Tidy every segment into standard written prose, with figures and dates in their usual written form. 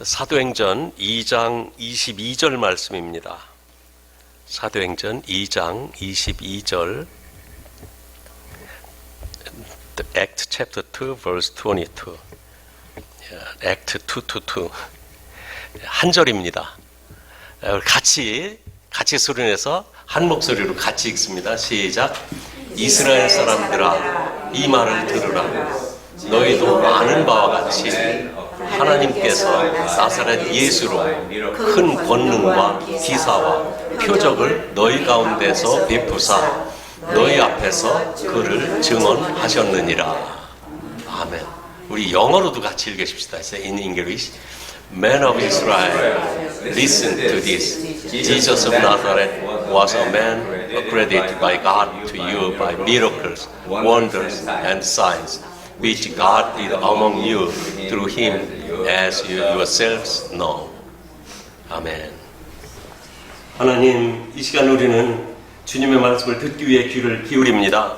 사도행전 2장 22절 말씀입니다. 사도행전 2장 22절, Act chapter 2 verse 22. Act 2:22. 한 절입니다. 같이 소리내서 한 목소리로 같이 읽습니다. 시작. 이스라엘 사람들아, 이 말을 들으라. 너희도 아는 바와 같이 하나님께서 나사렛 예수로 큰 권능과 기사와 표적을 너희 가운데서 베푸사 너희 앞에서 그를 증언하셨느니라. 아멘. 우리 영어로도 같이 읽으십시다. In English. Men of Israel, listen to this. Jesus of Nazareth was a man accredited by God to you by miracles, wonders, and signs, which God did among you through him, as you yourselves know. 아멘. 하나님, 이 시간 우리는 주님의 말씀을 듣기 위해 귀를 기울입니다.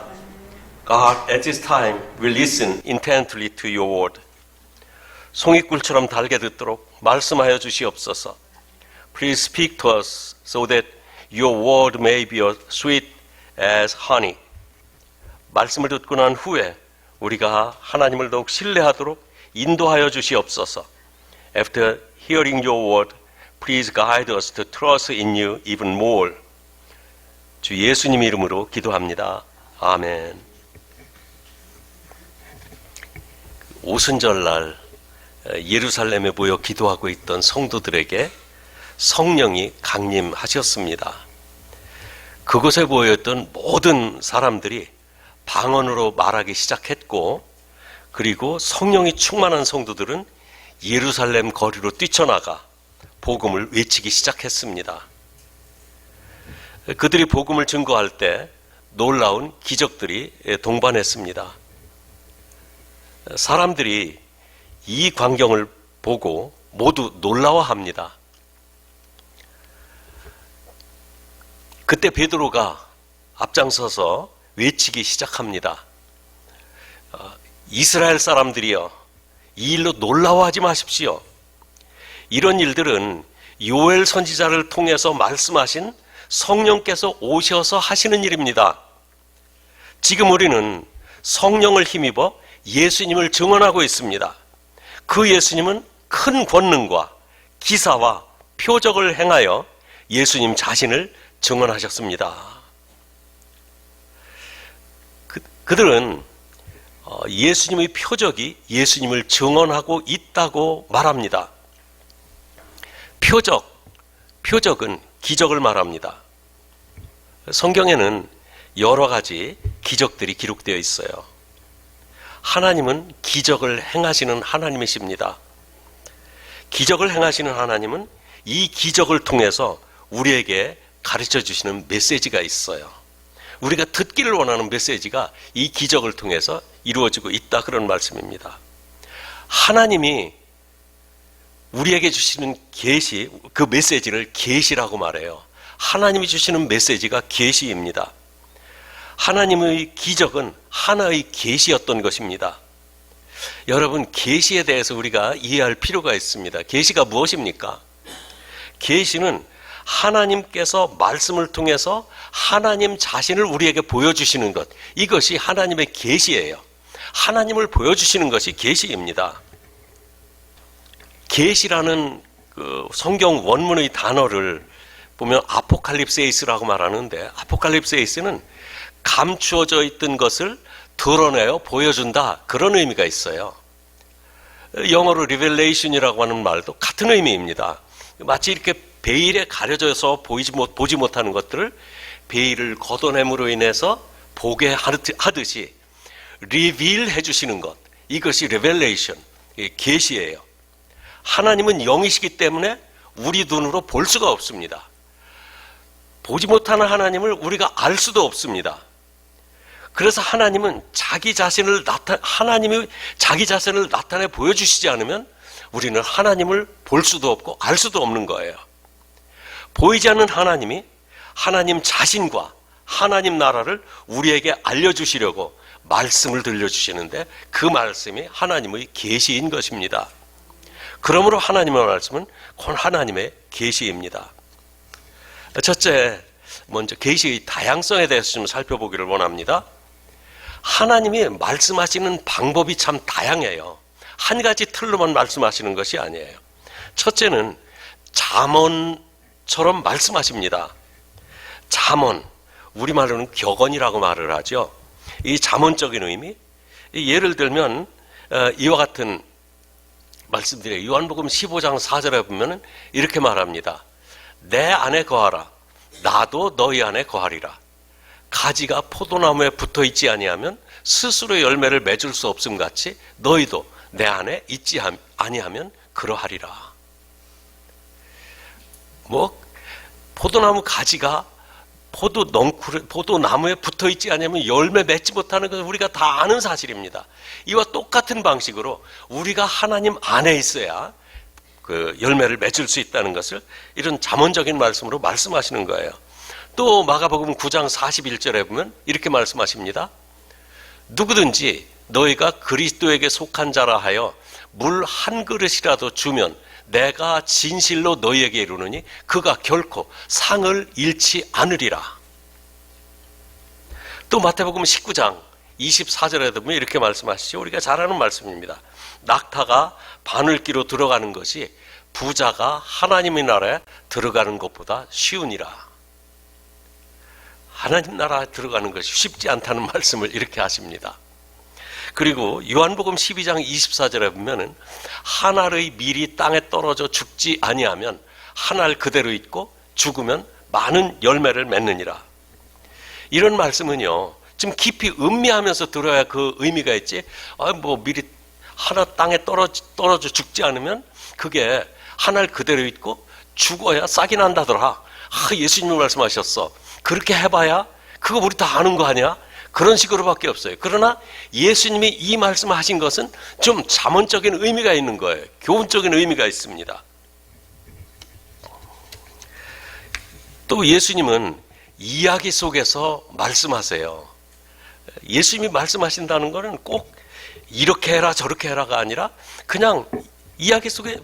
God, at this time, will listen intently to your word. 송이꿀처럼 달게 듣도록 말씀하여 주시옵소서. Please speak to us so that your word may be as sweet as honey. 말씀을 듣고 난 후에 우리가 하나님을 더욱 신뢰하도록 인도하여 주시옵소서. After hearing your word, please guide us to trust in you even more. 주 예수님 이름으로 기도합니다. 아멘. 오순절날 예루살렘에 모여 기도하고 있던 성도들에게 성령이 강림하셨습니다. 그곳에 모였던 모든 사람들이 방언으로 말하기 시작했고, 그리고 성령이 충만한 성도들은 예루살렘 거리로 뛰쳐나가 복음을 외치기 시작했습니다. 그들이 복음을 증거할 때 놀라운 기적들이 동반했습니다. 사람들이 이 광경을 보고 모두 놀라워합니다. 그때 베드로가 앞장서서 외치기 시작합니다. 이스라엘 사람들이여, 이 일로 놀라워하지 마십시오. 이런 일들은 요엘 선지자를 통해서 말씀하신 성령께서 오셔서 하시는 일입니다. 지금 우리는 성령을 힘입어 예수님을 증언하고 있습니다. 그 예수님은 큰 권능과 기사와 표적을 행하여 예수님 자신을 증언하셨습니다. 그들은 예수님의 표적이 예수님을 증언하고 있다고 말합니다. 표적은 기적을 말합니다. 성경에는 여러 가지 기적들이 기록되어 있어요. 하나님은 기적을 행하시는 하나님이십니다. 기적을 행하시는 하나님은 이 기적을 통해서 우리에게 가르쳐 주시는 메시지가 있어요. 우리가 듣기를 원하는 메시지가 이 기적을 통해서 이루어지고 있다, 그런 말씀입니다. 하나님이 우리에게 주시는 계시, 그 메시지를 계시라고 말해요. 하나님이 주시는 메시지가 계시입니다. 하나님의 기적은 하나의 계시였던 것입니다. 여러분, 계시에 대해서 우리가 이해할 필요가 있습니다. 계시가 무엇입니까? 계시는 하나님께서 말씀을 통해서 하나님 자신을 우리에게 보여주시는 것, 이것이 하나님의 계시예요. 하나님을 보여주시는 것이 계시입니다. 계시라는 그 성경 원문의 단어를 보면 아포칼립세이스라고 말하는데, 아포칼립세이스는 감추어져 있던 것을 드러내어 보여준다, 그런 의미가 있어요. 영어로 리벨레이션이라고 하는 말도 같은 의미입니다. 마치 이렇게 베일에 가려져서 보지 못하는 것들을 베일을 걷어냄으로 인해서 보게 하듯이 리빌 해주시는 것, 이것이 리벨레이션, 계시예요. 하나님은 영이시기 때문에 우리 눈으로 볼 수가 없습니다. 보지 못하는 하나님을 우리가 알 수도 없습니다. 그래서 하나님이 자기 자신을 나타내 보여주시지 않으면 우리는 하나님을 볼 수도 없고 알 수도 없는 거예요. 보이지 않는 하나님이 하나님 자신과 하나님 나라를 우리에게 알려주시려고 말씀을 들려주시는데, 그 말씀이 하나님의 계시인 것입니다. 그러므로 하나님의 말씀은 곧 하나님의 계시입니다. 첫째, 먼저 계시의 다양성에 대해서 좀 살펴보기를 원합니다. 하나님이 말씀하시는 방법이 참 다양해요. 한 가지 틀로만 말씀하시는 것이 아니에요. 첫째는 잠언처럼 말씀하십니다. 잠언, 우리말로는 격언이라고 말을 하죠. 이 잠언적인 의미, 예를 들면 이와 같은 말씀드려요. 요한복음 15장 4절에 보면 이렇게 말합니다. 내 안에 거하라. 나도 너희 안에 거하리라. 가지가 포도나무에 붙어 있지 아니하면 스스로 열매를 맺을 수 없음 같이 너희도 내 안에 있지 아니하면 그러하리라. 포도나무 가지가 포도나무에 붙어 있지 않으면 열매 맺지 못하는 것은 우리가 다 아는 사실입니다. 이와 똑같은 방식으로 우리가 하나님 안에 있어야 그 열매를 맺을 수 있다는 것을 이런 잠언적인 말씀으로 말씀하시는 거예요. 또 마가복음 9장 41절에 보면 이렇게 말씀하십니다. 누구든지 너희가 그리스도에게 속한 자라 하여 물 한 그릇이라도 주면 내가 진실로 너희에게 이르노니 그가 결코 상을 잃지 않으리라. 또 마태복음 19장 24절에 보면 이렇게 말씀하시죠. 우리가 잘 아는 말씀입니다. 낙타가 바늘기로 들어가는 것이 부자가 하나님의 나라에 들어가는 것보다 쉬우니라. 하나님 나라에 들어가는 것이 쉽지 않다는 말씀을 이렇게 하십니다. 그리고 요한복음 12장 24절에 보면은 한 알의 밀이 땅에 떨어져 죽지 아니하면 한 알 그대로 있고 죽으면 많은 열매를 맺느니라. 이런 말씀은요, 좀 깊이 음미하면서 들어야 그 의미가 있지. 밀이 하나 땅에 떨어져 죽지 않으면 그게 한 알 그대로 있고 죽어야 싹이 난다더라. 예수님이 말씀하셨어. 그렇게 해봐야 그거 우리 다 아는 거 아니야? 그런 식으로밖에 없어요. 그러나 예수님이 이 말씀을 하신 것은 좀 잠언적인 의미가 있는 거예요. 교훈적인 의미가 있습니다. 또 예수님은 이야기 속에서 말씀하세요. 예수님이 말씀하신다는 것은 꼭 이렇게 해라 저렇게 해라가 아니라 그냥 이야기 속에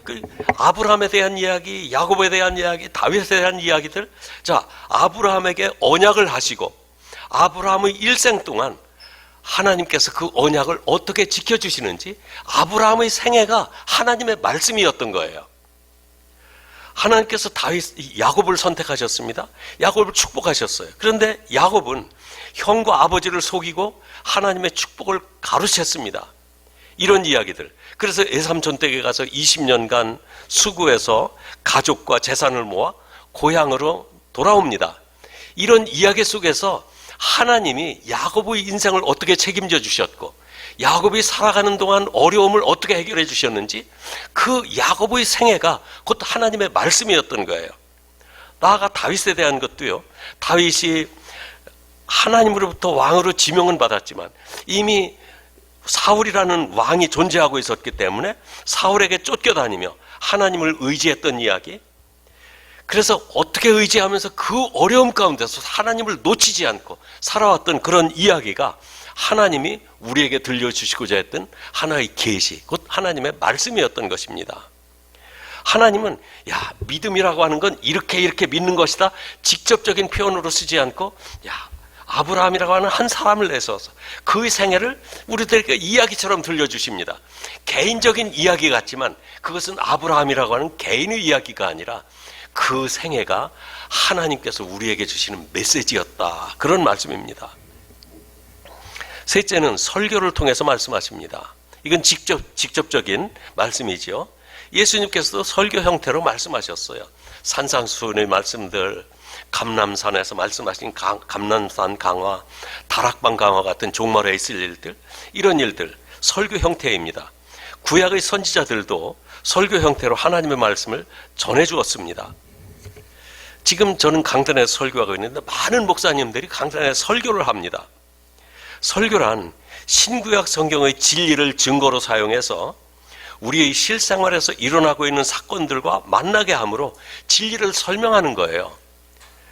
아브라함에 대한 이야기, 야곱에 대한 이야기, 다윗에 대한 이야기들. 자, 아브라함에게 언약을 하시고 아브라함의 일생 동안 하나님께서 그 언약을 어떻게 지켜주시는지 아브라함의 생애가 하나님의 말씀이었던 거예요. 하나님께서 야곱을 선택하셨습니다. 야곱을 축복하셨어요. 그런데 야곱은 형과 아버지를 속이고 하나님의 축복을 가로챘습니다. 이런 이야기들. 그래서 외삼촌 댁에 가서 20년간 수고해서 가족과 재산을 모아 고향으로 돌아옵니다. 이런 이야기 속에서 하나님이 야곱의 인생을 어떻게 책임져 주셨고 야곱이 살아가는 동안 어려움을 어떻게 해결해 주셨는지 그 야곱의 생애가 곧 하나님의 말씀이었던 거예요. 나아가 다윗에 대한 것도요. 다윗이 하나님으로부터 왕으로 지명은 받았지만 이미 사울이라는 왕이 존재하고 있었기 때문에 사울에게 쫓겨다니며 하나님을 의지했던 이야기. 그래서 어떻게 의지하면서 그 어려움 가운데서 하나님을 놓치지 않고 살아왔던 그런 이야기가 하나님이 우리에게 들려주시고자 했던 하나의 계시, 곧 하나님의 말씀이었던 것입니다. 하나님은 믿음이라고 하는 건 이렇게 믿는 것이다 직접적인 표현으로 쓰지 않고 아브라함이라고 하는 한 사람을 내서서 그의 생애를 우리들에게 이야기처럼 들려주십니다. 개인적인 이야기 같지만 그것은 아브라함이라고 하는 개인의 이야기가 아니라 그 생애가 하나님께서 우리에게 주시는 메시지였다. 그런 말씀입니다. 셋째는 설교를 통해서 말씀하십니다. 이건 직접적인 말씀이죠. 예수님께서도 설교 형태로 말씀하셨어요. 산상수훈의 말씀들, 감람산에서 말씀하신 감람산 강화, 다락방 강화 같은 종말에 있을 일들, 이런 일들 설교 형태입니다. 구약의 선지자들도 설교 형태로 하나님의 말씀을 전해주었습니다. 지금 저는 강단에서 설교하고 있는데 많은 목사님들이 강단에서 설교를 합니다. 설교란 신구약 성경의 진리를 증거로 사용해서 우리의 실생활에서 일어나고 있는 사건들과 만나게 함으로 진리를 설명하는 거예요.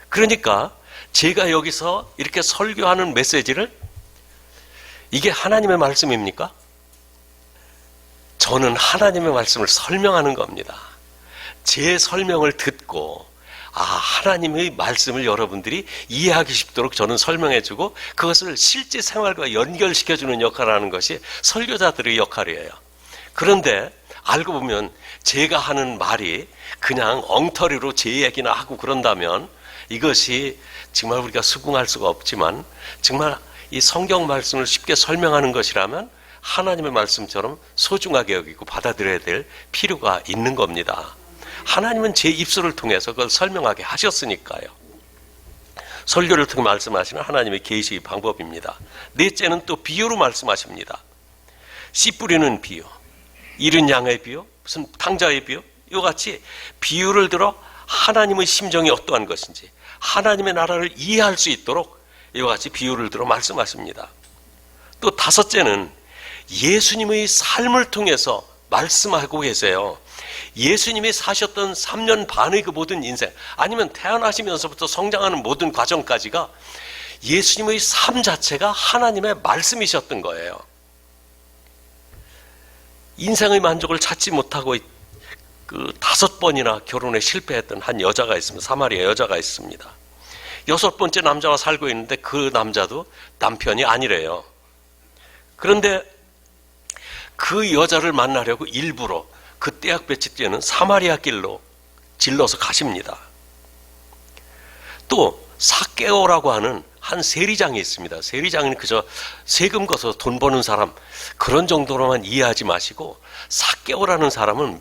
그러니까 제가 여기서 이렇게 설교하는 메시지를 이게 하나님의 말씀입니까? 저는 하나님의 말씀을 설명하는 겁니다. 제 설명을 듣고 하나님의 말씀을 여러분들이 이해하기 쉽도록 저는 설명해주고 그것을 실제 생활과 연결시켜주는 역할을 하는 것이 설교자들의 역할이에요. 그런데 알고 보면 제가 하는 말이 그냥 엉터리로 제 얘기나 하고 그런다면 이것이 정말 우리가 수긍할 수가 없지만 정말 이 성경 말씀을 쉽게 설명하는 것이라면 하나님의 말씀처럼 소중하게 여기고 받아들여야 될 필요가 있는 겁니다. 하나님은 제 입술을 통해서 그걸 설명하게 하셨으니까요. 설교를 통해 말씀하시는 하나님의 계시의 방법입니다. 넷째는 또 비유로 말씀하십니다. 씨 뿌리는 비유, 이른 양의 비유, 무슨 탕자의 비유, 이와 같이 비유를 들어 하나님의 심정이 어떠한 것인지 하나님의 나라를 이해할 수 있도록 이와 같이 비유를 들어 말씀하십니다. 또 다섯째는 예수님의 삶을 통해서 말씀하고 계세요. 예수님이 사셨던 3년 반의 그 모든 인생, 아니면 태어나시면서부터 성장하는 모든 과정까지가 예수님의 삶 자체가 하나님의 말씀이셨던 거예요. 인생의 만족을 찾지 못하고 그 5번이나 결혼에 실패했던 한 여자가 있습니다. 사마리아 여자가 있습니다. 6번째 남자와 살고 있는데 그 남자도 남편이 아니래요. 그런데 그 여자를 만나려고 일부러 그 떼약볕이 뛰는 사마리아 길로 질러서 가십니다. 또 삭개오라고 하는 한 세리장이 있습니다. 세리장은 그저 세금 걷어서 돈 버는 사람 그런 정도로만 이해하지 마시고 삭개오라는 사람은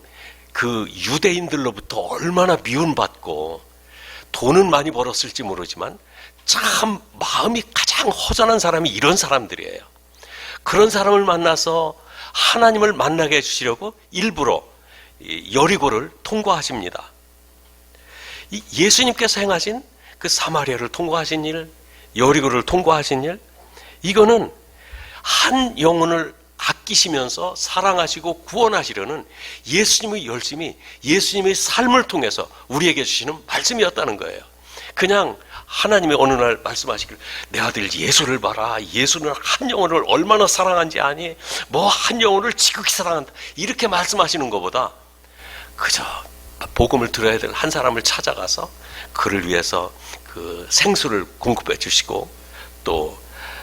그 유대인들로부터 얼마나 미움받고 돈은 많이 벌었을지 모르지만 참 마음이 가장 허전한 사람이 이런 사람들이에요. 그런 사람을 만나서 하나님을 만나게 해주시려고 일부러 여리고를 통과하십니다. 예수님께서 행하신 그 사마리아를 통과하신 일, 여리고를 통과하신 일, 이거는 한 영혼을 아끼시면서 사랑하시고 구원하시려는 예수님의 열심이 예수님의 삶을 통해서 우리에게 주시는 말씀이었다는 거예요. 그냥 하나님이 어느 날 말씀하시기를 내 아들 예수를 봐라. 예수는 한 영혼을 얼마나 사랑한지 아니? 뭐 한 영혼을 지극히 사랑한다. 이렇게 말씀하시는 것보다 그저 복음을 들어야 될 한 사람을 찾아가서 그를 위해서 그 생수를 공급해 주시고 또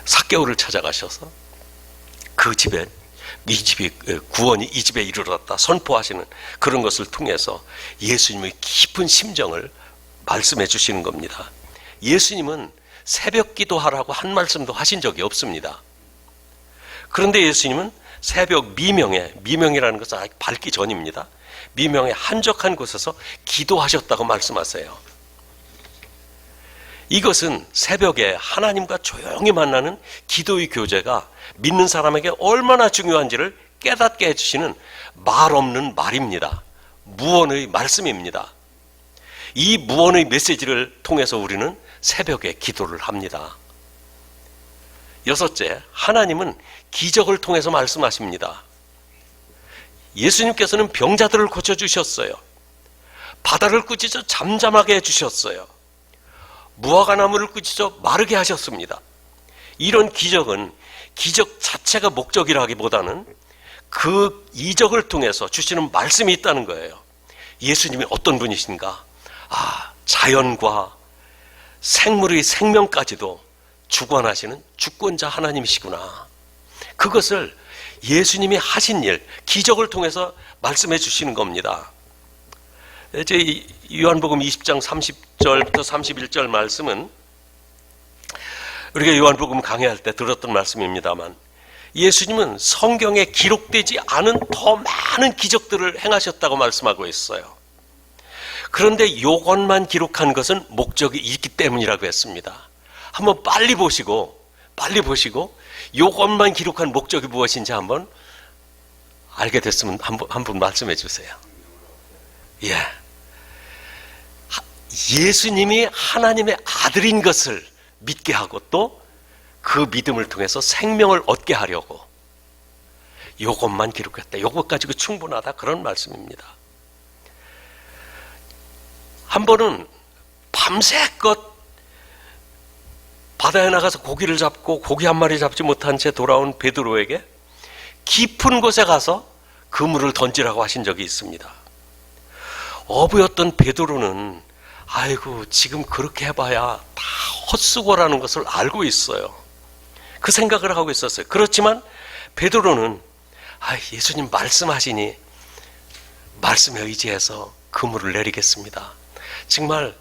삭개오를 찾아가셔서 그 집에 이 집이 구원이 이 집에 이르렀다 선포하시는 그런 것을 통해서 예수님의 깊은 심정을 말씀해 주시는 겁니다. 예수님은 새벽 기도하라고 한 말씀도 하신 적이 없습니다. 그런데 예수님은 새벽 미명이라는 것은 아직 밝기 전입니다. 미명의 한적한 곳에서 기도하셨다고 말씀하세요. 이것은 새벽에 하나님과 조용히 만나는 기도의 교제가 믿는 사람에게 얼마나 중요한지를 깨닫게 해주시는 말 없는 말입니다. 무언의 말씀입니다. 이 무언의 메시지를 통해서 우리는 새벽에 기도를 합니다. 여섯째, 하나님은 기적을 통해서 말씀하십니다. 예수님께서는 병자들을 고쳐주셨어요. 바다를 꾸짖어 잠잠하게 해주셨어요. 무화과나무를 꾸짖어 마르게 하셨습니다. 이런 기적은 기적 자체가 목적이라기보다는 그 이적을 통해서 주시는 말씀이 있다는 거예요. 예수님이 어떤 분이신가? 자연과 생물의 생명까지도 주관하시는 주권자 하나님이시구나. 그것을 예수님이 하신 일, 기적을 통해서 말씀해 주시는 겁니다. 이제 요한복음 20장 30절부터 31절 말씀은 우리가 요한복음 강해할 때 들었던 말씀입니다만 예수님은 성경에 기록되지 않은 더 많은 기적들을 행하셨다고 말씀하고 있어요. 그런데 이것만 기록한 것은 목적이 있기 때문이라고 했습니다. 한번 빨리 보시고 이것만 기록한 목적이 무엇인지 한번 알게 됐으면 한 분 말씀해 주세요. 예수님이 하나님의 아들인 것을 믿게 하고 또 그 믿음을 통해서 생명을 얻게 하려고 이것만 기록했다. 이것 가지고 충분하다. 그런 말씀입니다. 한 번은 밤새껏 바다에 나가서 고기를 잡고 고기 한 마리 잡지 못한 채 돌아온 베드로에게 깊은 곳에 가서 그물을 던지라고 하신 적이 있습니다. 어부였던 베드로는 아이고 지금 그렇게 해봐야 다 헛수고라는 것을 알고 있어요. 그 생각을 하고 있었어요. 그렇지만 베드로는 예수님 말씀하시니 말씀에 의지해서 그물을 내리겠습니다. 정말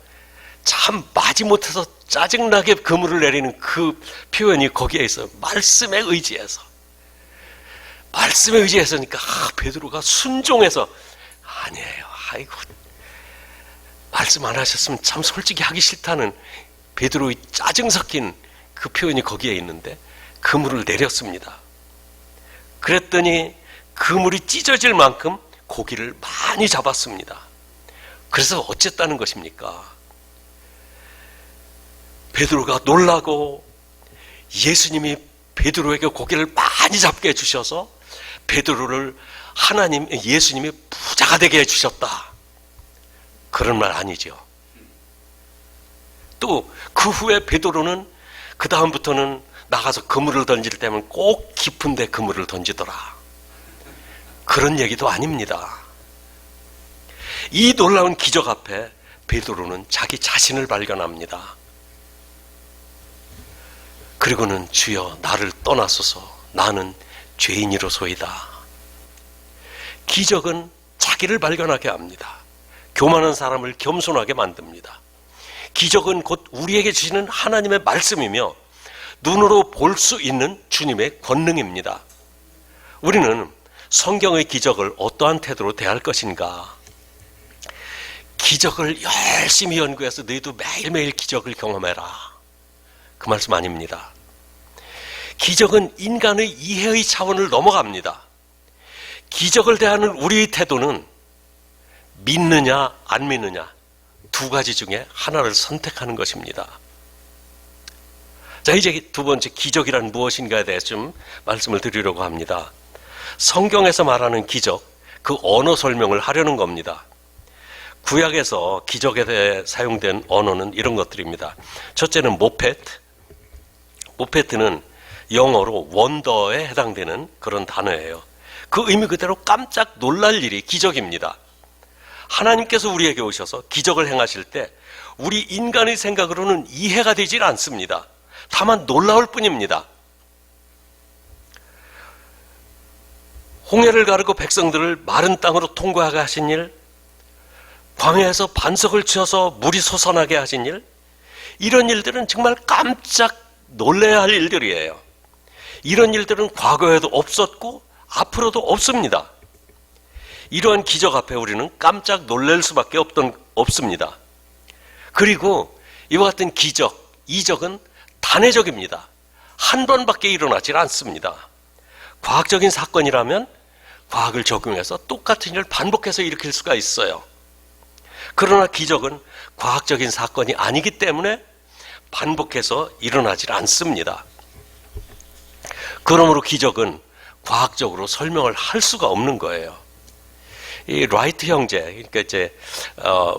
참 마지못해서 짜증나게 그물을 내리는 그 표현이 거기에 있어요. 말씀에 의지해서. 말씀에 의지해서니까 베드로가 순종해서 아니에요. 아이고 말씀 안 하셨으면 참 솔직히 하기 싫다는 베드로의 짜증 섞인 그 표현이 거기에 있는데 그물을 내렸습니다. 그랬더니 그물이 찢어질 만큼 고기를 많이 잡았습니다. 그래서 어쨌다는 것입니까? 베드로가 놀라고 예수님이 베드로에게 고기를 많이 잡게 해주셔서 베드로를 예수님이 부자가 되게 해주셨다. 그런 말 아니죠. 또 그 후에 베드로는 그 다음부터는 나가서 그물을 던질 때면 꼭 깊은 데 그물을 던지더라. 그런 얘기도 아닙니다. 이 놀라운 기적 앞에 베드로는 자기 자신을 발견합니다. 그리고는 주여 나를 떠나소서 나는 죄인이로소이다. 기적은 자기를 발견하게 합니다. 교만한 사람을 겸손하게 만듭니다. 기적은 곧 우리에게 주시는 하나님의 말씀이며 눈으로 볼 수 있는 주님의 권능입니다. 우리는 성경의 기적을 어떠한 태도로 대할 것인가? 기적을 열심히 연구해서 너희도 매일매일 기적을 경험해라. 그 말씀 아닙니다. 기적은 인간의 이해의 차원을 넘어갑니다. 기적을 대하는 우리의 태도는 믿느냐 안 믿느냐 두 가지 중에 하나를 선택하는 것입니다. 자, 이제 두 번째 기적이란 무엇인가에 대해서 좀 말씀을 드리려고 합니다. 성경에서 말하는 기적, 그 언어 설명을 하려는 겁니다. 구약에서 기적에 대해 사용된 언어는 이런 것들입니다. 첫째는 모페트. 모페트는 영어로 원더에 해당되는 그런 단어예요. 그 의미 그대로 깜짝 놀랄 일이 기적입니다. 하나님께서 우리에게 오셔서 기적을 행하실 때 우리 인간의 생각으로는 이해가 되질 않습니다. 다만 놀라울 뿐입니다. 홍해를 가르고 백성들을 마른 땅으로 통과하게 하신 일, 광야에서 반석을 치어서 물이 솟아나게 하신 일, 이런 일들은 정말 깜짝 놀라야 할 일들이에요. 이런 일들은 과거에도 없었고 앞으로도 없습니다. 이러한 기적 앞에 우리는 깜짝 놀랄 수밖에 없습니다. 그리고 이와 같은 기적, 이적은 단회적입니다. 한 번밖에 일어나질 않습니다. 과학적인 사건이라면 과학을 적용해서 똑같은 일을 반복해서 일으킬 수가 있어요. 그러나 기적은 과학적인 사건이 아니기 때문에 반복해서 일어나질 않습니다. 그러므로 기적은 과학적으로 설명을 할 수가 없는 거예요. 이 라이트 형제, 그러니까 이제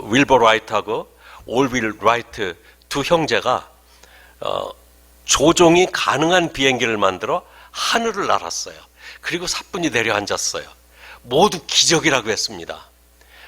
윌버 라이트하고 올윌 라이트 두 형제가 조종이 가능한 비행기를 만들어 하늘을 날았어요. 그리고 사뿐히 내려앉았어요. 모두 기적이라고 했습니다.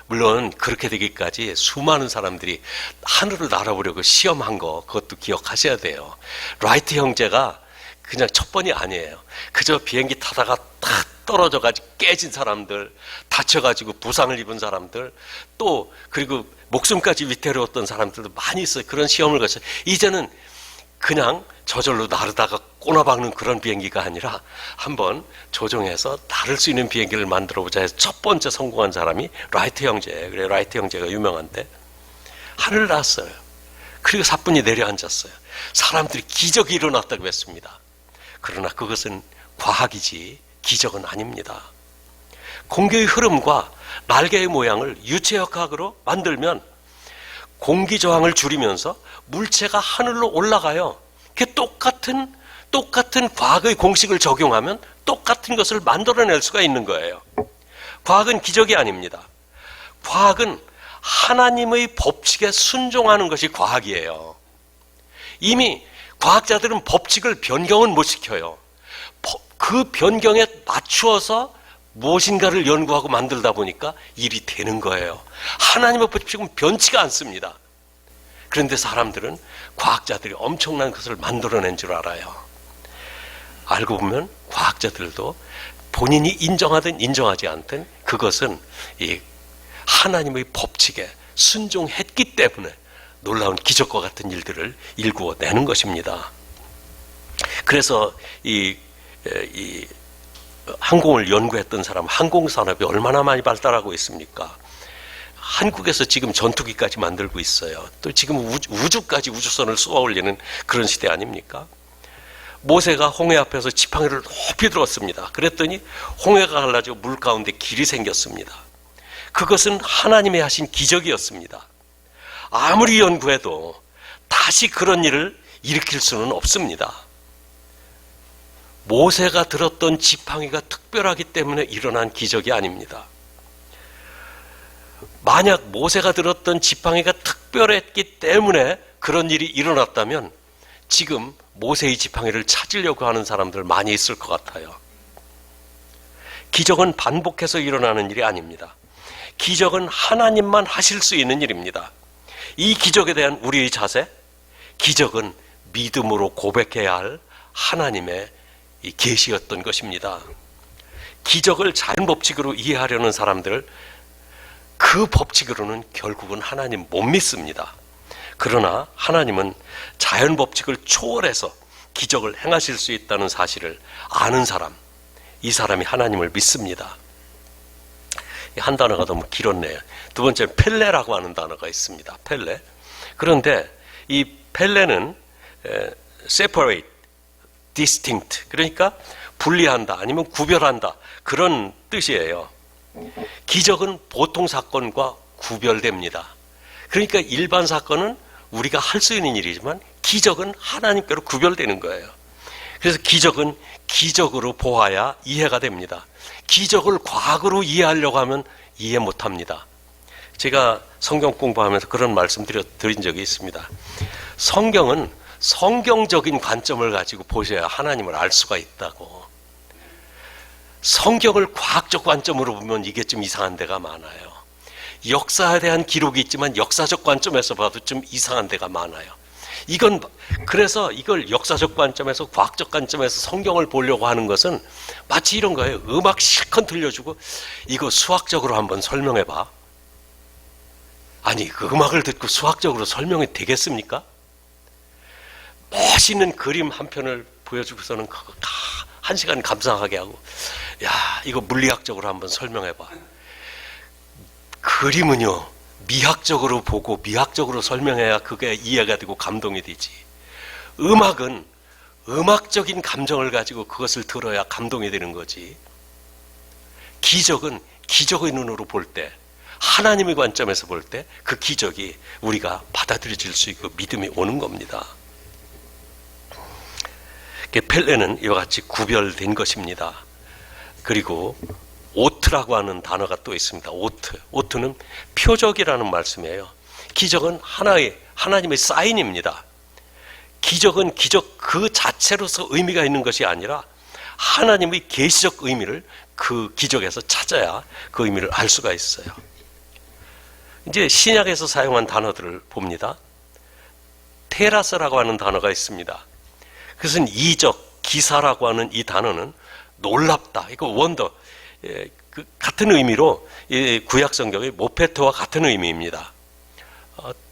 물론 그렇게 되기까지 수많은 사람들이 하늘을 날아보려고 시험한 거, 그것도 기억하셔야 돼요. 라이트 형제가 그냥 첫 번이 아니에요. 그저 비행기 타다가 탁 떨어져가지고 깨진 사람들, 다쳐가지고 부상을 입은 사람들, 또 그리고 목숨까지 위태로웠던 사람들도 많이 있어요. 그런 시험을 거쳐요. 이제는 그냥 저절로 나르다가 꼬나박는 그런 비행기가 아니라 한번 조종해서 나를 수 있는 비행기를 만들어보자 해서 첫 번째 성공한 사람이 라이트 형제예요. 그래, 라이트 형제가 유명한데 하늘을 났어요. 그리고 사뿐히 내려앉았어요. 사람들이 기적이 일어났다고 했습니다. 그러나 그것은 과학이지 기적은 아닙니다. 공기의 흐름과 날개의 모양을 유체역학으로 만들면 공기 저항을 줄이면서 물체가 하늘로 올라가요. 그게 똑같은 과학의 공식을 적용하면 똑같은 것을 만들어낼 수가 있는 거예요. 과학은 기적이 아닙니다. 과학은 하나님의 법칙에 순종하는 것이 과학이에요. 이미 과학자들은 법칙을 변경은 못 시켜요. 그 변경에 맞추어서 무엇인가를 연구하고 만들다 보니까 일이 되는 거예요. 하나님의 법칙은 변치가 않습니다. 그런데 사람들은, 과학자들이 엄청난 것을 만들어낸 줄 알아요. 알고 보면 과학자들도 본인이 인정하든 인정하지 않든 그것은 이 하나님의 법칙에 순종했기 때문에 놀라운 기적과 같은 일들을 일구어내는 것입니다. 그래서 이 항공을 연구했던 사람, 항공산업이 얼마나 많이 발달하고 있습니까? 한국에서 지금 전투기까지 만들고 있어요. 또 지금 우주까지 우주선을 쏘아 올리는 그런 시대 아닙니까? 모세가 홍해 앞에서 지팡이를 높이 들었습니다. 그랬더니 홍해가 갈라지고 물 가운데 길이 생겼습니다. 그것은 하나님이 하신 기적이었습니다. 아무리 연구해도 다시 그런 일을 일으킬 수는 없습니다. 모세가 들었던 지팡이가 특별하기 때문에 일어난 기적이 아닙니다. 만약 모세가 들었던 지팡이가 특별했기 때문에 그런 일이 일어났다면 지금 모세의 지팡이를 찾으려고 하는 사람들 많이 있을 것 같아요. 기적은 반복해서 일어나는 일이 아닙니다. 기적은 하나님만 하실 수 있는 일입니다. 이 기적에 대한 우리의 자세, 기적은 믿음으로 고백해야 할 하나님의 이 계시였던 것입니다. 기적을 자연 법칙으로 이해하려는 사람들, 그 법칙으로는 결국은 하나님 못 믿습니다. 그러나 하나님은 자연 법칙을 초월해서 기적을 행하실 수 있다는 사실을 아는 사람, 이 사람이 하나님을 믿습니다. 한 단어가 너무 길었네요. 두 번째는 펠레라고 하는 단어가 있습니다. 펠레. 그런데 이 펠레는 separate, distinct, 그러니까 분리한다 아니면 구별한다, 그런 뜻이에요. 기적은 보통 사건과 구별됩니다. 그러니까 일반 사건은 우리가 할 수 있는 일이지만 기적은 하나님께로 구별되는 거예요. 그래서 기적은 기적으로 보아야 이해가 됩니다. 기적을 과학으로 이해하려고 하면 이해 못합니다. 제가 성경 공부하면서 그런 말씀 드린 적이 있습니다. 성경은 성경적인 관점을 가지고 보셔야 하나님을 알 수가 있다고. 성경을 과학적 관점으로 보면 이게 좀 이상한 데가 많아요. 역사에 대한 기록이 있지만 역사적 관점에서 봐도 좀 이상한 데가 많아요. 그래서 이걸 역사적 관점에서, 과학적 관점에서 성경을 보려고 하는 것은 마치 이런 거예요. 음악 실컷 들려주고 이거 수학적으로 한번 설명해봐. 아니, 그 음악을 듣고 수학적으로 설명이 되겠습니까? 멋있는 그림 한 편을 보여주고서는 그거 다 1시간 감상하게 하고, 야, 이거 물리학적으로 한번 설명해봐. 그림은요, 미학적으로 보고 미학적으로 설명해야 그게 이해가 되고 감동이 되지. 음악은 음악적인 감정을 가지고 그것을 들어야 감동이 되는 거지. 기적은 기적의 눈으로 볼 때, 하나님의 관점에서 볼 때 그 기적이 우리가 받아들여질 수 있고 믿음이 오는 겁니다. 펠레는 이와 같이 구별된 것입니다. 그리고 오트라고 하는 단어가 또 있습니다. 오트는 표적이라는 말씀이에요. 기적은 하나님의 사인입니다. 기적은 기적 그 자체로서 의미가 있는 것이 아니라 하나님의 계시적 의미를 그 기적에서 찾아야 그 의미를 알 수가 있어요. 이제 신약에서 사용한 단어들을 봅니다. 테라스라고 하는 단어가 있습니다. 그것은 이적, 기사라고 하는 이 단어는 놀랍다, 이거 원더, 같은 의미로 구약 성경의 모페트와 같은 의미입니다.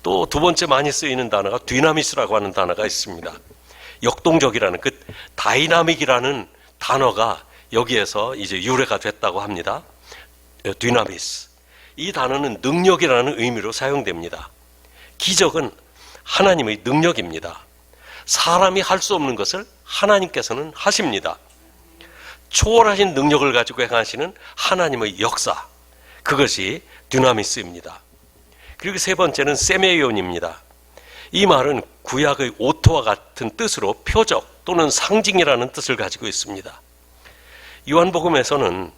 또 두 번째 많이 쓰이는 단어가 디나미스라고 하는 단어가 있습니다. 역동적이라는, 그 다이나믹이라는 단어가 여기에서 이제 유래가 됐다고 합니다. 디나미스. 이 단어는 능력이라는 의미로 사용됩니다. 기적은 하나님의 능력입니다. 사람이 할 수 없는 것을 하나님께서는 하십니다. 초월하신 능력을 가지고 행하시는 하나님의 역사, 그것이 디나미스입니다. 그리고 세 번째는 세메이온입니다. 이 말은 구약의 오토와 같은 뜻으로 표적 또는 상징이라는 뜻을 가지고 있습니다. 요한복음에서는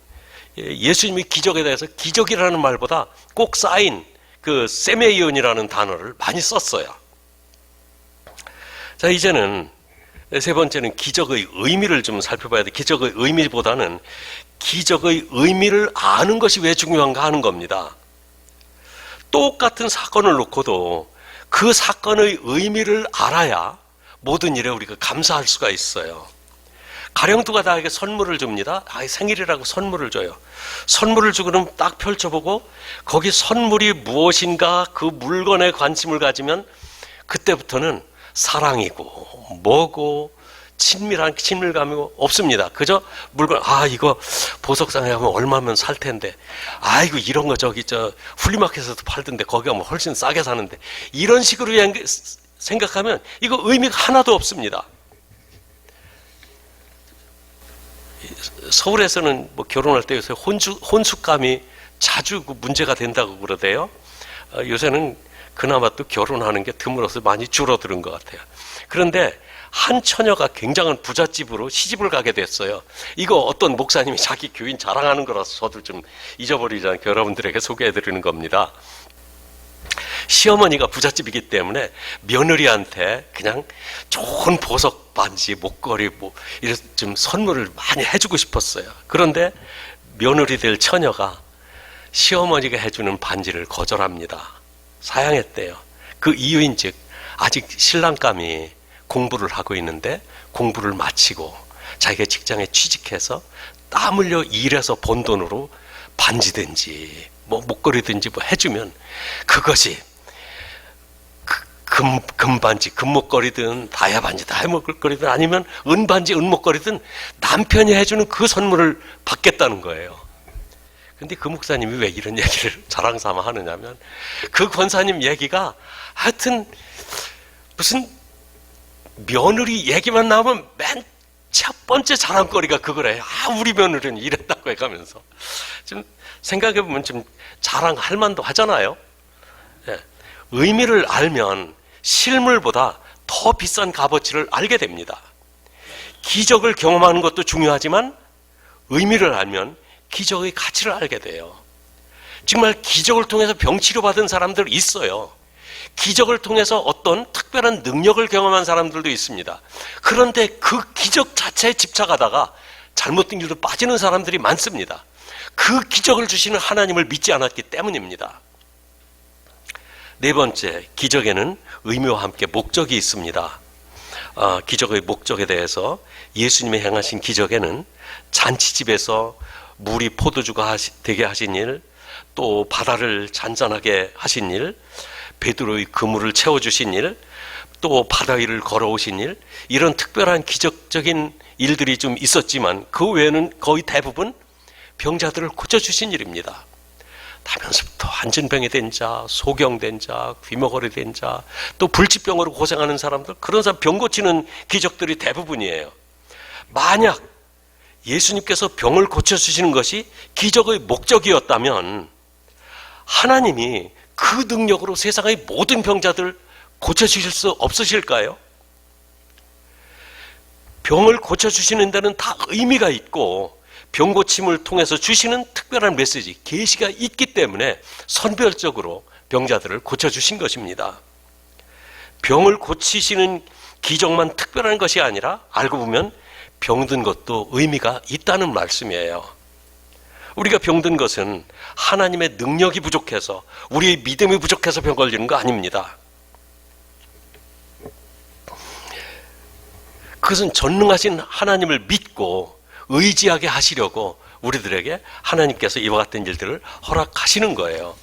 예수님의 기적에 대해서 기적이라는 말보다 꼭 쌓인 그 세메이온이라는 단어를 많이 썼어요. 자, 이제는 세 번째는 기적의 의미를 좀 살펴봐야 돼. 기적의 의미보다는 기적의 의미를 아는 것이 왜 중요한가 하는 겁니다. 똑같은 사건을 놓고도 그 사건의 의미를 알아야 모든 일에 우리가 감사할 수가 있어요. 가령 누가 나에게 선물을 줍니다. 생일이라고 선물을 줘요. 선물을 주고는 딱 펼쳐보고 거기 선물이 무엇인가 그 물건에 관심을 가지면 그때부터는 사랑이고 뭐고 친밀한 친밀감이고 없습니다. 그저 물건 이거 보석상에 가면 얼마면 살 텐데 이거 이런 거 저기 플리마켓에서도 팔던데 거기 가면 훨씬 싸게 사는데 이런 식으로 생각하면 이거 의미가 하나도 없습니다. 서울에서는 뭐 결혼할 때 요새 혼숙감이 자주 문제가 된다고 그러대요. 요새는 그나마 또 결혼하는 게 드물어서 많이 줄어드는 것 같아요. 그런데 한 처녀가 굉장한 부잣집으로 시집을 가게 됐어요. 이거 어떤 목사님이 자기 교인 자랑하는 거라서 저도 좀 잊어버리지 않게 여러분들에게 소개해드리는 겁니다. 시어머니가 부잣집이기 때문에 며느리한테 그냥 좋은 보석 반지, 목걸이 이런 좀 선물을 많이 해주고 싶었어요. 그런데 며느리 될 처녀가 시어머니가 해주는 반지를 거절합니다. 사양했대요. 그 이유인즉 아직 신랑감이 공부를 하고 있는데 공부를 마치고 자기가 직장에 취직해서 땀 흘려 일해서 번 돈으로 반지든지 목걸이든지 해주면 그것이 금반지, 금목걸이든 다이아반지, 다이아목걸이든 아니면 은반지, 은목걸이든 남편이 해주는 그 선물을 받겠다는 거예요. 근데 그 목사님이 왜 이런 얘기를 자랑삼아 하느냐면 그 권사님 얘기가 하여튼 무슨 며느리 얘기만 나오면 맨 첫 번째 자랑거리가 그거래요. 우리 며느리는 이랬다고 해가면서 좀 생각해보면 좀 자랑할 만도 하잖아요. 예. 의미를 알면 실물보다 더 비싼 값어치를 알게 됩니다. 기적을 경험하는 것도 중요하지만 의미를 알면 기적의 가치를 알게 돼요. 정말 기적을 통해서 병 치료받은 사람들 있어요. 기적을 통해서 어떤 특별한 능력을 경험한 사람들도 있습니다. 그런데 그 기적 자체에 집착하다가 잘못된 길로 빠지는 사람들이 많습니다. 그 기적을 주시는 하나님을 믿지 않았기 때문입니다. 네 번째, 기적에는 의미와 함께 목적이 있습니다. 기적의 목적에 대해서 예수님이 행하신 기적에는 잔치집에서 물이 포도주가 되게 하신 일, 또 바다를 잔잔하게 하신 일, 베드로의 그물을 채워주신 일, 또 바다 위를 걸어오신 일, 이런 특별한 기적적인 일들이 좀 있었지만 그 외에는 거의 대부분 병자들을 고쳐주신 일입니다. 나면서부터 한진병이 된 자, 소경된 자, 귀머거리 된 자, 또 불치병으로 고생하는 사람들, 그런 사람 병 고치는 기적들이 대부분이에요. 만약 예수님께서 병을 고쳐주시는 것이 기적의 목적이었다면 하나님이 그 능력으로 세상의 모든 병자들 고쳐주실 수 없으실까요? 병을 고쳐주시는 데는 다 의미가 있고 병 고침을 통해서 주시는 특별한 메시지, 계시가 있기 때문에 선별적으로 병자들을 고쳐주신 것입니다. 병을 고치시는 기적만 특별한 것이 아니라 알고 보면 병든 것도 의미가 있다는 말씀이에요. 우리가 병든 것은 하나님의 능력이 부족해서, 우리의 믿음이 부족해서 병 걸리는 거 아닙니다. 그것은 전능하신 하나님을 믿고 의지하게 하시려고 우리들에게 하나님께서 이와 같은 일들을 허락하시는 거예요.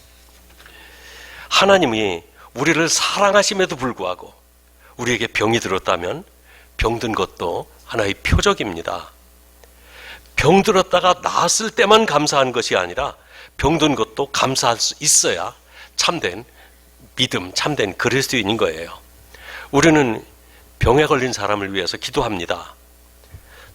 하나님이 우리를 사랑하심에도 불구하고 우리에게 병이 들었다면 병든 것도 하나의 표적입니다. 병들었다가 나았을 때만 감사한 것이 아니라 병든 것도 감사할 수 있어야 참된 믿음, 참된 그리스도인인 거예요. 우리는 병에 걸린 사람을 위해서 기도합니다.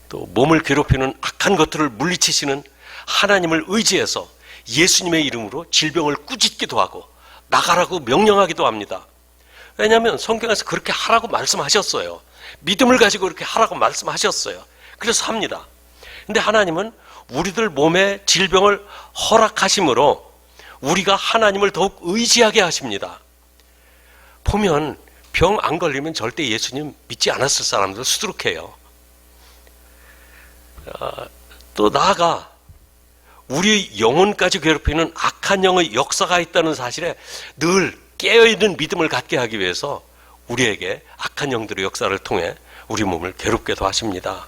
또 몸을 괴롭히는 악한 것들을 물리치시는 하나님을 의지해서 예수님의 이름으로 질병을 꾸짖기도 하고 나가라고 명령하기도 합니다. 왜냐하면 성경에서 그렇게 하라고 말씀하셨어요. 믿음을 가지고 그렇게 하라고 말씀하셨어요. 그래서 합니다. 근데 하나님은 우리들 몸에 질병을 허락하심으로 우리가 하나님을 더욱 의지하게 하십니다. 보면 병 안 걸리면 절대 예수님 믿지 않았을 사람들 수두룩해요. 또 나아가 우리 영혼까지 괴롭히는 악한 영의 역사가 있다는 사실에 늘 깨어있는 믿음을 갖게 하기 위해서 우리에게 악한 영들의 역사를 통해 우리 몸을 괴롭게도 하십니다.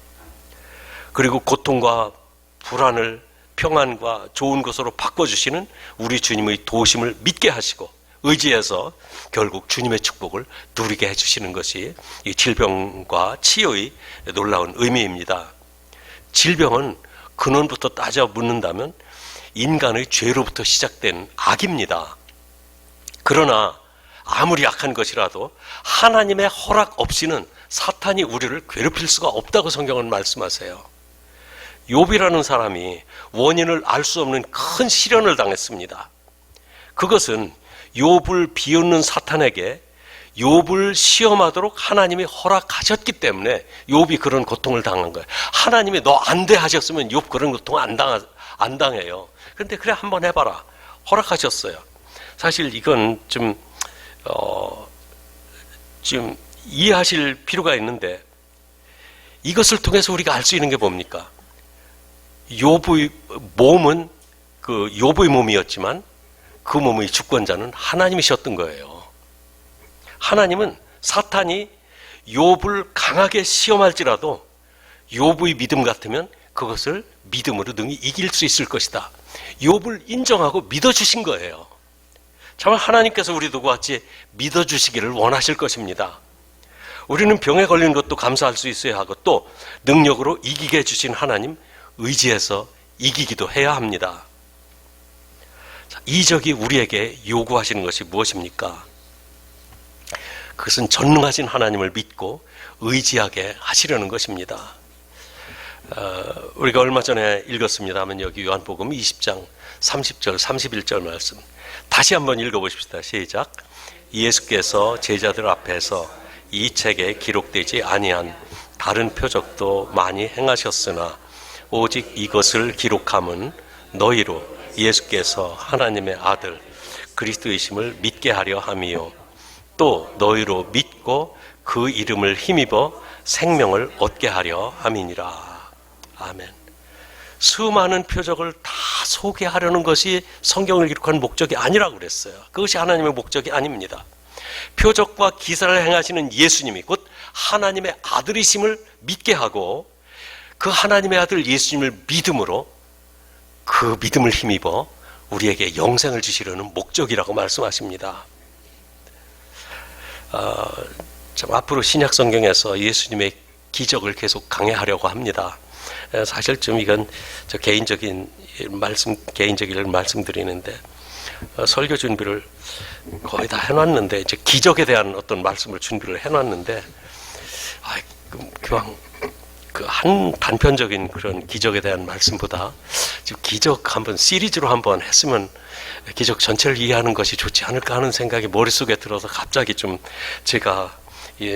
그리고 고통과 불안을 평안과 좋은 것으로 바꿔주시는 우리 주님의 도우심을 믿게 하시고 의지해서 결국 주님의 축복을 누리게 해주시는 것이 이 질병과 치유의 놀라운 의미입니다. 질병은 근원부터 따져 묻는다면 인간의 죄로부터 시작된 악입니다. 그러나 아무리 악한 것이라도 하나님의 허락 없이는 사탄이 우리를 괴롭힐 수가 없다고 성경은 말씀하세요. 욥이라는 사람이 원인을 알 수 없는 큰 시련을 당했습니다. 그것은 욥을 비웃는 사탄에게 욥을 시험하도록 하나님이 허락하셨기 때문에 욥이 그런 고통을 당한 거예요. 하나님이 너 안 돼 하셨으면 욥 그런 고통 안 당해요. 그런데 그래 한번 해봐라. 허락하셨어요. 사실 이건 좀 이해하실 필요가 있는데 이것을 통해서 우리가 알 수 있는 게 뭡니까? 욥의 몸은 그 욥의 몸이었지만 그 몸의 주권자는 하나님이셨던 거예요. 하나님은 사탄이 욥을 강하게 시험할지라도 욥의 믿음 같으면 그것을 믿음으로 능히 이길 수 있을 것이다. 욥을 인정하고 믿어주신 거예요. 참 하나님께서 우리 누구와 같이 믿어주시기를 원하실 것입니다. 우리는 병에 걸린 것도 감사할 수 있어야 하고 또 능력으로 이기게 해주신 하나님 의지해서 이기기도 해야 합니다. 이적이 우리에게 요구하시는 것이 무엇입니까? 그것은 전능하신 하나님을 믿고 의지하게 하시려는 것입니다. 우리가 얼마 전에 읽었습니다만 여기 요한복음 20장 30절 31절 말씀 다시 한번 읽어보십시다. 시작. 예수께서 제자들 앞에서 이 책에 기록되지 아니한 다른 표적도 많이 행하셨으나 오직 이것을 기록함은 너희로 예수께서 하나님의 아들 그리스도이심을 믿게 하려 함이요 또 너희로 믿고 그 이름을 힘입어 생명을 얻게 하려 함이니라. 아멘. 수많은 표적을 다 소개하려는 것이 성경을 기록한 목적이 아니라고 그랬어요. 그것이 하나님의 목적이 아닙니다. 표적과 기사를 행하시는 예수님이 곧 하나님의 아들이심을 믿게 하고 그 하나님의 아들 예수님을 믿음으로 그 믿음을 힘입어 우리에게 영생을 주시려는 목적이라고 말씀하십니다. 참 앞으로 신약 성경에서 예수님의 기적을 계속 강해하려고 합니다. 사실 좀 이건 저 개인적인 말씀드리는데 설교 준비를 거의 다 해놨는데 이제 기적에 대한 어떤 말씀을 준비를 해놨는데 그냥 그 한 단편적인 그런 기적에 대한 말씀보다 지금 기적 한번 시리즈로 한번 했으면 기적 전체를 이해하는 것이 좋지 않을까 하는 생각이 머릿속에 들어서 갑자기 좀 제가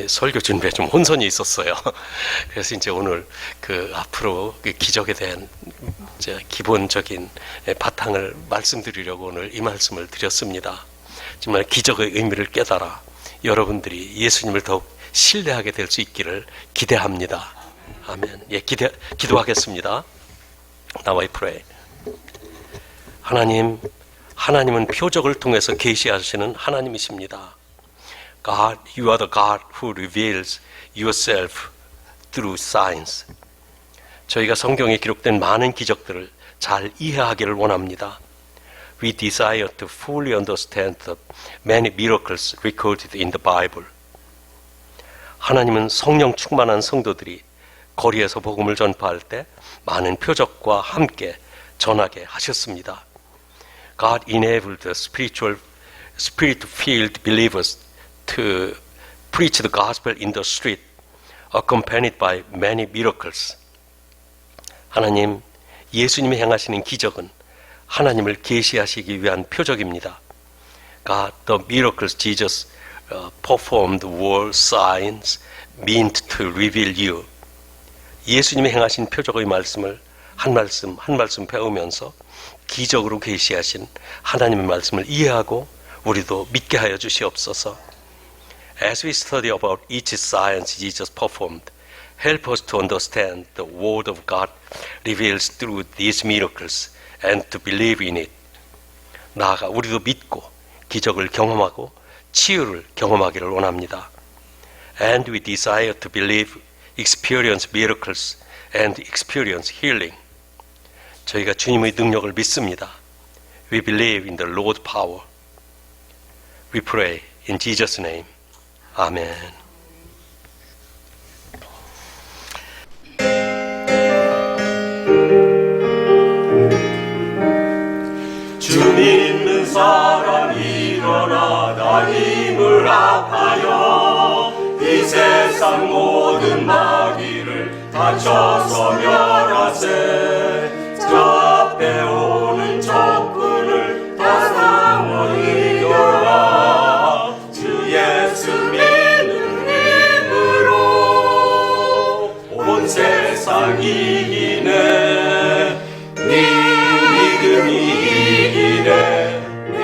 설교 준비에 좀 혼선이 있었어요. 그래서 이제 오늘 그 앞으로 그 기적에 대한 이제 기본적인 바탕을 말씀드리려고 오늘 이 말씀을 드렸습니다. 정말 기적의 의미를 깨달아 여러분들이 예수님을 더욱 신뢰하게 될 수 있기를 기대합니다. 아멘. 기도하겠습니다. Now I pray. 하나님은 표적을 통해서 계시하시는 하나님이십니다. God, you are the God who reveals yourself through signs. 저희가 성경에 기록된 많은 기적들을 잘 이해하기를 원합니다. We desire to fully understand the many miracles recorded in the Bible. 하나님은 성령 충만한 성도들이 거리에서 복음을 전파할 때 많은 표적과 함께 전하게 하셨습니다. God enabled the spirit-filled believers to preach the gospel in the street, accompanied by many miracles. 하나님, 예수님이 행하시는 기적은 하나님을 계시하시기 위한 표적입니다. God, the miracles Jesus performed were signs meant to reveal you. 예수님이 행하신 표적의 말씀을 한 말씀 배우면서 기적으로 계시하신 하나님의 말씀을 이해하고 우리도 믿게 하여 주시옵소서. As we study about each sign Jesus performed, help us to understand the Word of God reveals through these miracles and to believe in it. 나아가 우리도 믿고 기적을 경험하고 치유를 경험하기를 원합니다. And we desire to believe, experience miracles and experience healing. 저희가 주님의 능력을 믿습니다. We believe in the Lord's power. We pray in Jesus' name. 아멘. 주 믿는 사람 일어나 다 힘을 합하여 이 세상 모든 마귀를 다쳐서 멸하세. 저 앞에 오는 적군을 다 싸워 이겨라. 주 예수 믿는 힘으로 온 세상 이기네. 네 믿음이 이기네. 네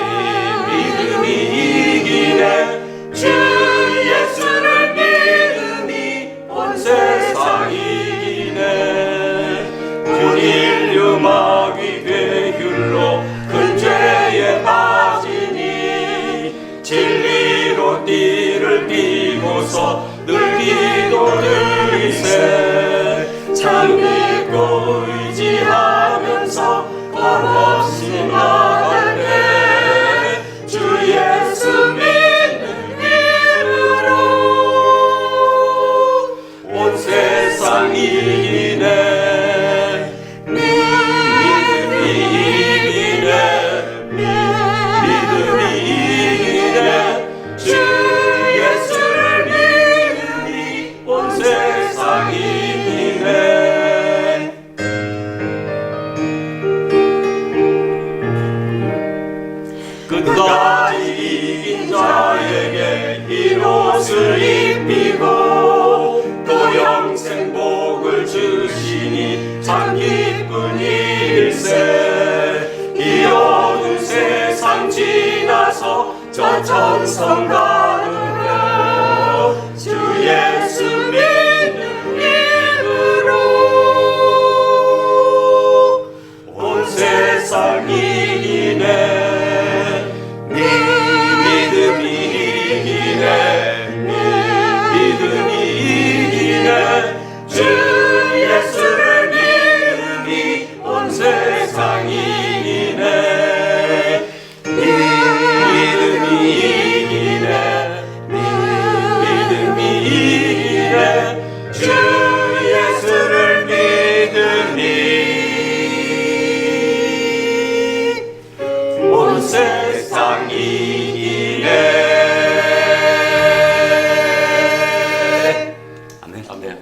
믿음이 이기네. 주 예수를 믿음이 온 세상 이기네. 주 인류 마귀 괴율로 큰 죄에 빠지니 진리로 띠를 띠고서 늘 기도드리세. 참 믿고 의지하면서 걸어시 나갈래. 주 예수 믿는 힘으로 온 세상 이기네. 믿음이 이기네. 믿음이 이기네. 주 예수를 믿음이 온 세상 이기네. 끝까지 이긴 자에게 이 옷을 입히고 또 영생 복을 주시니 참 기쁜 일세. 이 어두운 세상 지나서 저 천성 가느라 주 예수 믿는 힘으로 온 세상 이기네. 믿음이 이기네. 믿음이 이기네. 주 예수를 믿음이 온 세상 이기네. 믿음이 이기네. 믿음이 이기네. 주 예수를 믿음이 온 세상 이기네. 아멘. 아멘.